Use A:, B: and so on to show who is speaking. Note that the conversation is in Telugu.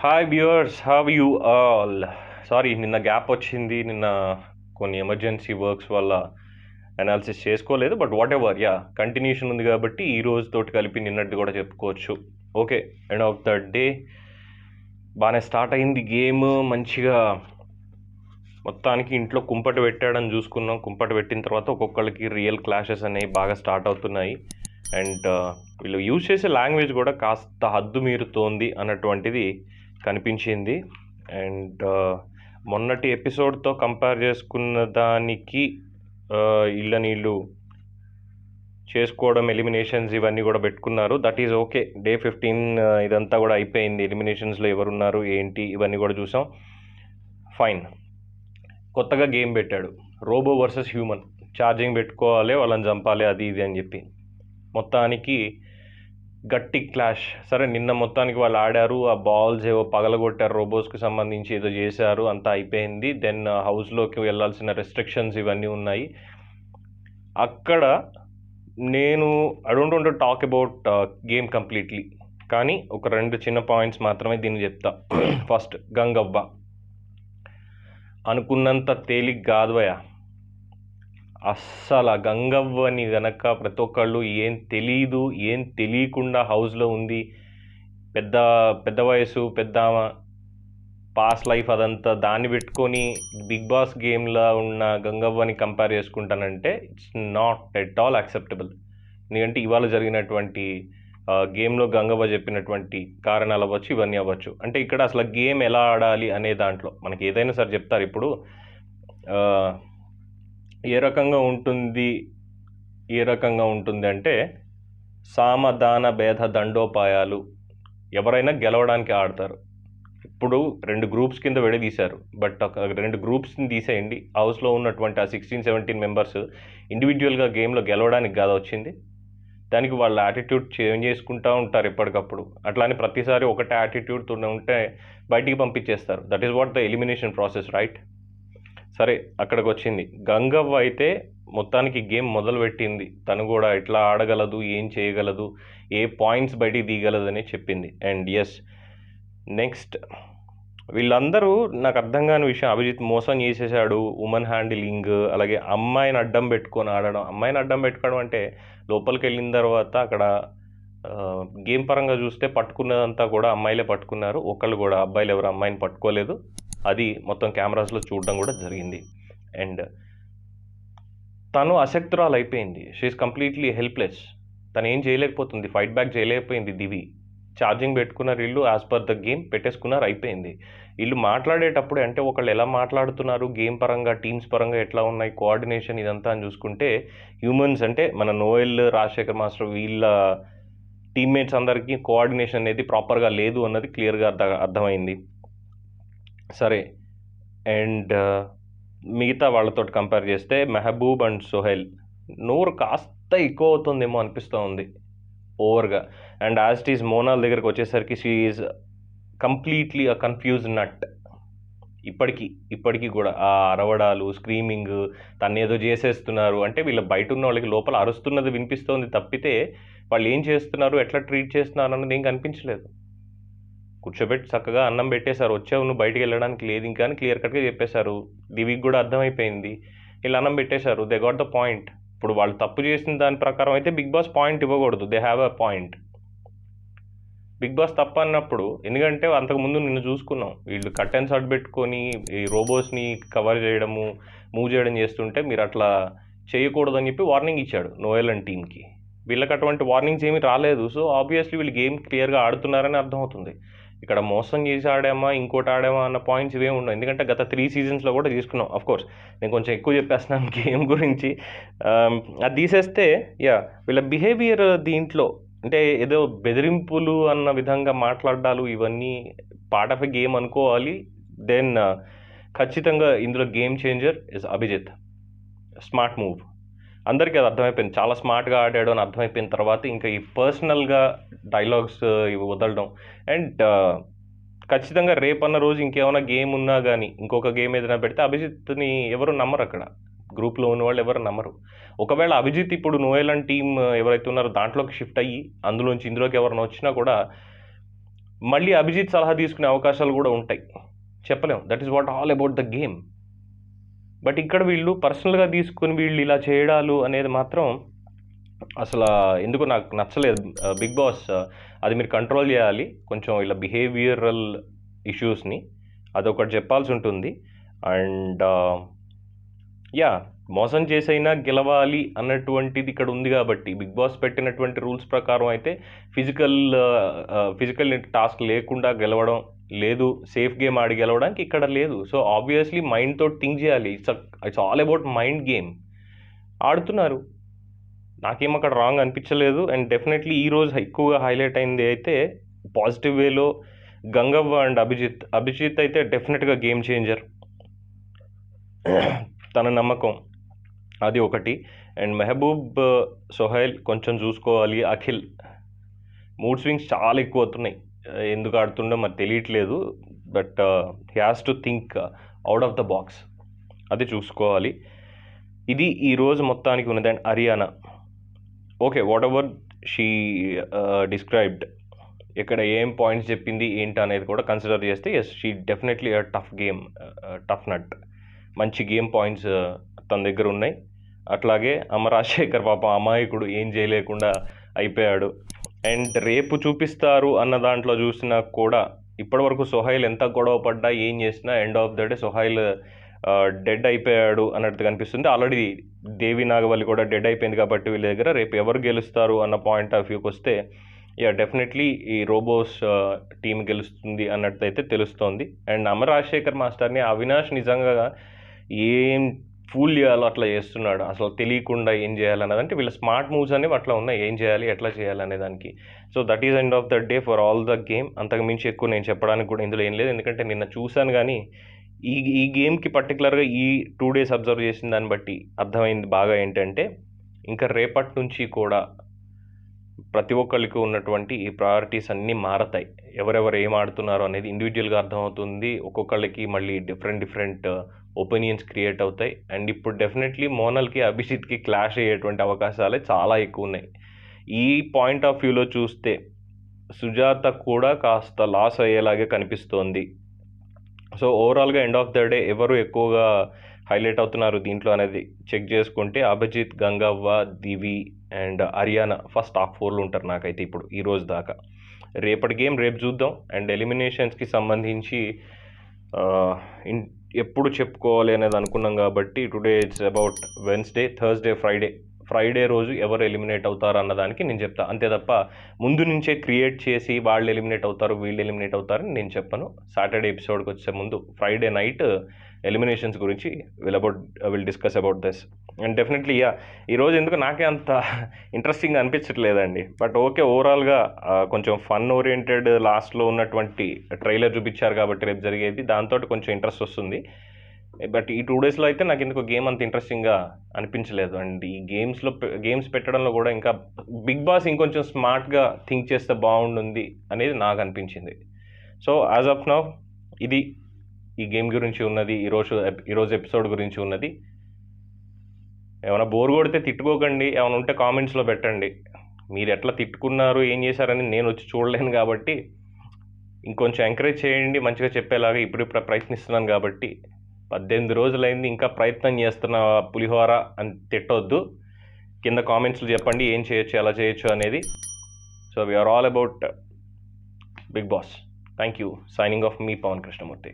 A: Hi viewers, have you all. Sorry, నిన్న గ్యాప్ వచ్చింది. నిన్న కొన్ని ఎమర్జెన్సీ వర్క్స్ వల్ల అనాలిసిస్ చేసుకోలేదు. బట్ వాట్ ఎవర్, కంటిన్యూషన్ ఉంది కాబట్టి ఈ రోజుతోటి కలిపి నిన్నట్టు కూడా చెప్పుకోవచ్చు. Okay, end of the day బాగానే స్టార్ట్ అయింది గేమ్. మంచిగా మొత్తానికి ఇంట్లో కుంపటి పెట్టాడని చూసుకున్నాం. కుంపటి పెట్టిన తర్వాత ఒక్కొక్కరికి రియల్ క్లాషెస్ అనేవి బాగా స్టార్ట్ అవుతున్నాయి. అండ్ వీళ్ళు యూజ్ చేసే లాంగ్వేజ్ కూడా కాస్త హద్దు మీరుతోంది అన్నటువంటిది కనిపించింది. అండ్ మొన్నటి ఎపిసోడ్తో కంపేర్ చేసుకున్న దానికి వీళ్ళు చేసుకోవడం, ఎలిమినేషన్స్ ఇవన్నీ కూడా పెట్టుకున్నారు. That is okay. డే 15 ఇదంతా కూడా అయిపోయింది. ఎలిమినేషన్స్లో ఎవరున్నారు ఏంటి ఇవన్నీ కూడా చూసాం. ఫైన్. కొత్తగా గేమ్ పెట్టాడు, రోబో వర్సెస్ హ్యూమన్. ఛార్జింగ్ పెట్టుకోవాలి, వాళ్ళని చంపాలి, అది ఇది అని చెప్పి మొత్తానికి గట్టి క్లాష్. సరే, నిన్న మొత్తానికి వాళ్ళు ఆడారు. ఆ బాల్స్ ఏవో పగలగొట్టారు, రోబోస్కి సంబంధించి ఏదో చేశారు, అంతా అయిపోయింది. దెన్ హౌస్లోకి వెళ్ళాల్సిన రెస్ట్రిక్షన్స్ ఇవన్నీ ఉన్నాయి. అక్కడ నేను I don't want to talk about game completely, కానీ ఒక 2 చిన్న పాయింట్స్ మాత్రమే దీన్ని చెప్తా. ఫస్ట్, గంగవ్వ అనుకున్నంత తేలిక కాదువయ. అస్సలు ఆ గంగవ్వని గనక ప్రతి ఒక్కళ్ళు ఏం తెలీదు, ఏం తెలియకుండా హౌస్లో ఉంది, పెద్ద పెద్ద వయసు, పెద్ద పాస్ లైఫ్, అదంతా దాన్ని పెట్టుకొని బిగ్ బాస్ గేమ్లో ఉన్న గంగవ్వని కంపేర్ చేసుకుంటానంటే it's not at all acceptable. ఎందుకంటే ఇవాళ జరిగినటువంటి గేమ్లో గంగవ్వ చెప్పినటువంటి కారణాలు అవ్వచ్చు, ఇవన్నీ అవ్వచ్చు. అంటే ఇక్కడ అసలు గేమ్ ఎలా ఆడాలి అనే దాంట్లో మనకి ఏదైనా సరే చెప్తారు. ఇప్పుడు ఏ రకంగా ఉంటుంది అంటే సామధాన భేద దండోపాయాలు. ఎవరైనా గెలవడానికి ఆడతారు. ఇప్పుడు 2 గ్రూప్స్ కింద విడదీశారు. బట్ ఒక 2 గ్రూప్స్ని తీసేయండి, హౌస్లో ఉన్నటువంటి ఆ 16-17 మెంబర్స్ ఇండివిజువల్గా గేమ్లో గెలవడానికి కాదు వచ్చింది. దానికి వాళ్ళ యాటిట్యూడ్ చేంజ్ చేసుకుంటూ ఉంటారు ఎప్పటికప్పుడు. అట్లానే ప్రతిసారి ఒకటే యాటిట్యూడ్తో ఉంటే బయటికి పంపించేస్తారు. That is what the elimination process, right? సరే, అక్కడికి వచ్చింది. గంగవ్వ అయితే మొత్తానికి గేమ్ మొదలుపెట్టింది. తను కూడా ఎట్లా ఆడగలదు, ఏం చేయగలదు, ఏ పాయింట్స్ బయటికి తీయగలదు అని చెప్పింది. అండ్ ఎస్, నెక్స్ట్ వీళ్ళందరూ నాకు అర్థం కాని విషయం, అభిజిత్ మోసం చేసేసాడు. ఉమెన్ హ్యాండిలింగ్, అలాగే అమ్మాయిని అడ్డం పెట్టుకొని ఆడడం. అమ్మాయిని అడ్డం పెట్టుకోవడం అంటే లోపలికి వెళ్ళిన తర్వాత అక్కడ గేమ్ పరంగా చూస్తే పట్టుకున్నదంతా కూడా అమ్మాయిలే పట్టుకున్నారు. ఒకళ్ళు కూడా అబ్బాయిలు ఎవరు అమ్మాయిని పట్టుకోలేదు. అది మొత్తం కెమెరాస్లో చూడడం కూడా జరిగింది. అండ్ తను అశక్తురాలు అయిపోయింది. She is completely helpless. తను ఏం చేయలేకపోతుంది, ఫైట్ బ్యాక్ చేయలేకపోయింది. దివి ఛార్జింగ్ పెట్టుకున్నారు, వీళ్ళు యాజ్ పర్ ద గేమ్ పెట్టేసుకున్నారు, అయిపోయింది. వీళ్ళు మాట్లాడేటప్పుడే అంటే ఒకళ్ళు ఎలా మాట్లాడుతున్నారు, గేమ్ పరంగా, టీమ్స్ పరంగా ఎట్లా ఉన్నాయి, కోఆర్డినేషన్ ఇదంతా అని చూసుకుంటే హ్యూమన్స్ అంటే మన నోయల్, రాజశేఖర్ మాస్టర్ వీళ్ళ టీమ్మేట్స్ అందరికీ కోఆర్డినేషన్ అనేది ప్రాపర్గా లేదు అన్నది క్లియర్గా అర్థమైంది. సరే, అండ్ మిగతా వాళ్ళతో కంపేర్ చేస్తే మెహబూబ్ అండ్ సోహెల్ నోరు కాస్త ఎక్కువ అవుతుందేమో అనిపిస్తూ ఉంది ఓవర్గా. And as it is Monal దగ్గరికి వచ్చేసరికి she is completely a confused nut. ఇప్పటికీ కూడా ఆ అరవడాలు, స్క్రీమింగ్, తను ఏదో చేసేస్తున్నారు అంటే వీళ్ళ బయట ఉన్న వాళ్ళకి లోపల అరుస్తున్నది వినిపిస్తోంది తప్పితే వాళ్ళు ఏం చేస్తున్నారు, ఎట్లా ట్రీట్ చేస్తున్నారు అన్నది ఏం కనిపించలేదు. కూర్చోబెట్టి చక్కగా అన్నం పెట్టేశారు. వచ్చావు నువ్వు బయటికి వెళ్ళడానికి లేదు ఇంకా అని క్లియర్ కట్గా చెప్పేశారు. దివికి కూడా అర్థమైపోయింది. వీళ్ళు అన్నం పెట్టేశారు. They got the point. ఇప్పుడు వాళ్ళు తప్పు చేసిన దాని ప్రకారం అయితే బిగ్ బాస్ పాయింట్ ఇవ్వకూడదు. They have a point. Bigg Boss తప్ప అన్నప్పుడు, ఎందుకంటే అంతకుముందు నిన్ను చూసుకున్నాం, వీళ్ళు కర్టెన్స్ అడ్డు పెట్టుకొని ఈ రోబోస్ని కవర్ చేయడము, మూవ్ చేయడం చేస్తుంటే మీరు అట్లా చేయకూడదని చెప్పి వార్నింగ్ ఇచ్చాడు నోయల్ అండ్ టీమ్కి. వీళ్ళకి అటువంటి వార్నింగ్స్ ఏమీ రాలేదు. సో ఆబ్వియస్లీ వీళ్ళు గేమ్ క్లియర్గా ఆడుతున్నారని అర్థమవుతుంది. ఇక్కడ మోసం చేసి ఆడామా, ఇంకోటి ఆడామా అన్న పాయింట్స్ ఇవే ఉండవు. ఎందుకంటే గత 3 సీజన్స్లో కూడా తీసుకున్నాం. అఫ్కోర్స్ నేను కొంచెం ఎక్కువ చెప్పేస్తున్నాను గేమ్ గురించి. అది తీసేస్తే వీళ్ళ బిహేవియర్ దీంట్లో అంటే ఏదో బెదిరింపులు అన్న విధంగా మాట్లాడాలు, ఇవన్నీ పార్ట్ ఆఫ్ ఎ గేమ్ అనుకోవాలి. దెన్ ఖచ్చితంగా ఇందులో game changer is Abhijeet. Smart move. అందరికీ అది అర్థమైపోయింది. చాలా స్మార్ట్గా ఆడాడు అని అర్థమైపోయిన తర్వాత ఇంకా ఈ పర్సనల్గా డైలాగ్స్ ఇవి వదలడం. అండ్ ఖచ్చితంగా రేపన్న రోజు ఇంకేమైనా గేమ్ ఉన్నా కానీ, ఇంకొక గేమ్ ఏదైనా పెడితే అభిజిత్ని ఎవరు నమ్మరు. అక్కడ గ్రూప్లో ఉన్న వాళ్ళు ఎవరు నమ్మరు. ఒకవేళ అభిజిత్ ఇప్పుడు నోయల్ అండ్ టీమ్ ఎవరైతే ఉన్నారో దాంట్లోకి షిఫ్ట్ అయ్యి అందులోంచి ఇందులోకి ఎవరైనా వచ్చినా కూడా మళ్ళీ అభిజిత్ సలహా తీసుకునే అవకాశాలు కూడా ఉంటాయి, చెప్పలేం. That is what all about the game. But ఇక్కడ వీళ్ళు పర్సనల్గా తీసుకుని వీళ్ళు ఇలా చేయడాలు అనేది మాత్రం అసలు ఎందుకు నాకు నచ్చలేదు. బిగ్ బాస్ అది మీరు కంట్రోల్ చేయాలి కొంచెం, ఇలా బిహేవియరల్ ఇష్యూస్ని అదొకటి చెప్పాల్సి ఉంటుంది. అండ్ యా, మోసం చేసైనా గెలవాలి అన్నటువంటిది ఇక్కడ ఉంది కాబట్టి బిగ్ బాస్ పెట్టినటువంటి రూల్స్ ప్రకారం అయితే ఫిజికల్ టాస్క్ లేకుండా గెలవడం లేదు, సేఫ్ గేమ్ ఆడి గెలవడానికి ఇక్కడ లేదు. సో ఆబ్వియస్లీ మైండ్ తోటి థింక్ చేయాలి. It's all about mind game ఆడుతున్నారు. నాకేం అక్కడ రాంగ్ అనిపించలేదు. అండ్ డెఫినెట్లీ ఈరోజు ఎక్కువగా హైలైట్ అయింది అయితే పాజిటివ్ వేలో గంగవ్వ అండ్ అభిజిత్ అయితే డెఫినెట్గా గేమ్ చేంజర్, తన నమ్మకం అది ఒకటి. అండ్ మెహబూబ్, సోహైల్ కొంచెం చూసుకోవాలి. అఖిల్ మూడ్ స్వింగ్స్ చాలా ఎక్కువ అవుతున్నాయి, ఎందుకు ఆడుతుండో మరి తెలియట్లేదు. But he has to think out of the box, అది చూసుకోవాలి. ఇది ఈరోజు మొత్తానికి ఉన్నది. And Hariyana okay, whatever she described, ఇక్కడ ఏం పాయింట్స్ చెప్పింది ఏంటి అనేది కూడా కన్సిడర్ చేస్తే yes, she definitely tough game, tough nut, మంచి గేమ్ పాయింట్స్ తన దగ్గర ఉన్నాయి. అట్లాగే రాజశేఖర్ పాపం అమాయకుడు ఏం చేయలేకుండా అయిపోయాడు. అండ్ రేపు చూపిస్తారు అన్న దాంట్లో చూసినా కూడా ఇప్పటివరకు సోహైల్ ఎంత గొడవ పడ్డా ఏం చేసినా end of the day Sohail dead అయిపోయాడు అన్నట్టు కనిపిస్తుంది. ఆల్రెడీ దేవి నాగవల్లి కూడా డెడ్ అయిపోయింది కాబట్టి వీళ్ళ దగ్గర రేపు ఎవరు గెలుస్తారు అన్న పాయింట్ ఆఫ్ వ్యూకి వస్తే యా డెఫినెట్లీ ఈ రోబోస్ టీం గెలుస్తుంది అన్నట్టు అయితే తెలుస్తోంది. అండ్ రాజశేఖర్ మాస్టర్ని అవినాష్ నిజంగా ఏం ఫూల్ చేయాలో అట్లా చేస్తున్నాడు, అసలు తెలియకుండా ఏం చేయాలన్నదంటే వీళ్ళ స్మార్ట్ మూవ్స్ అనేవి అట్లా ఉన్నాయి, ఏం చేయాలి ఎట్లా చేయాలనే దానికి. So that is end of the day for all the game. అంతకు మించి ఎక్కువ నేను చెప్పడానికి కూడా ఇందులో ఏం లేదు, ఎందుకంటే నిన్న చూశాను. కానీ ఈ గేమ్కి పర్టికులర్గా ఈ 2 days అబ్జర్వ్ చేసిన దాన్ని బట్టి అర్థమైంది బాగా ఏంటంటే ఇంకా రేపటి నుంచి కూడా ప్రతి ఒక్కరికి ఉన్నటువంటి ఈ ప్రయారిటీస్ అన్నీ మారతాయి. ఎవరెవరు ఏం ఆడుతున్నారు అనేది ఇండివిజువల్గా అర్థమవుతుంది. ఒక్కొక్కళ్ళకి మళ్ళీ డిఫరెంట్ ఒపీనియన్స్ క్రియేట్ అవుతాయి. అండ్ ఇప్పుడు డెఫినెట్లీ మోనల్కి అభిజిత్కి క్లాష్ అయ్యేటువంటి అవకాశాలే చాలా ఎక్కువ ఉన్నాయి. ఈ పాయింట్ ఆఫ్ వ్యూలో చూస్తే సుజాత కూడా కాస్త లాస్ అయ్యేలాగే కనిపిస్తోంది. సో ఓవరాల్గా ఎండ్ ఆఫ్ ద డే ఎవరు ఎక్కువగా హైలైట్ అవుతున్నారు దీంట్లో అనేది చెక్ చేసుకుంటే అభిజిత్, గంగవ్వ, దివి అండ్ హరియానా ఫస్ట్ టాప్ 4లో ఉంటారు నాకైతే ఇప్పుడు ఈ రోజు దాకా. రేపటి గేమ్ రేపు చూద్దాం. అండ్ ఎలిమినేషన్స్కి సంబంధించి ఎప్పుడు చెప్పుకోవాలి అనేది అనుకున్నాం కాబట్టి today it's about Wednesday, Thursday, Friday రోజు ఎవరు ఎలిమినేట్ అవుతారు అన్నదానికి నేను చెప్తా, అంతే తప్ప ముందు నుంచే క్రియేట్ చేసి వాళ్ళు ఎలిమినేట్ అవుతారు వీళ్ళు ఎలిమినేట్ అవుతారని నేను చెప్పను. సాటర్డే ఎపిసోడ్కి వచ్చే ముందు ఫ్రైడే నైట్ ఎలిమినేషన్స్ గురించి will discuss about this. And definitely ఈరోజు ఎందుకు నాకే అంత ఇంట్రెస్టింగ్ అనిపించట్లేదండి. బట్ ఓకే, ఓవరాల్గా కొంచెం ఫన్ ఓరియంటెడ్ లాస్ట్లో ఉన్నటువంటి ట్రైలర్ చూపించారు కాబట్టి రేపు జరిగేది దాంతో కొంచెం ఇంట్రెస్ట్ వస్తుంది. బట్ ఈ 2 daysలో అయితే నాకు ఎందుకు గేమ్ అంత ఇంట్రెస్టింగ్గా అనిపించలేదు. అండ్ ఈ గేమ్స్ పెట్టడంలో కూడా ఇంకా బిగ్ బాస్ ఇంకొంచెం స్మార్ట్గా థింక్ చేస్తే బాగుంటుంది అనేది నాకు అనిపించింది. సో యాజ్ ఆఫ్ నౌ ఇది ఈ గేమ్ గురించి ఉన్నది, ఈరోజు ఎపిసోడ్ గురించి ఉన్నది. ఏమైనా బోర్ కొడితే తిట్టుకోకండి, ఏమైనా ఉంటే కామెంట్స్లో పెట్టండి. మీరు ఎట్లా తిట్టుకున్నారు ఏం చేశారని నేను వచ్చి చూడలేను కాబట్టి ఇంకొంచెం ఎంకరేజ్ చేయండి, మంచిగా చెప్పేలాగా ఇప్పుడు ప్రయత్నిస్తున్నాను కాబట్టి. 18 రోజులైంది ఇంకా ప్రయత్నం చేస్తున్న పులిహోర అని తిట్టొద్దు. కింద కామెంట్స్లో చెప్పండి ఏం చేయొచ్చు ఎలా చేయొచ్చు అనేది. So we are all about Bigg Boss. Thank you. Signing off మీ పవన్ కృష్ణమూర్తి.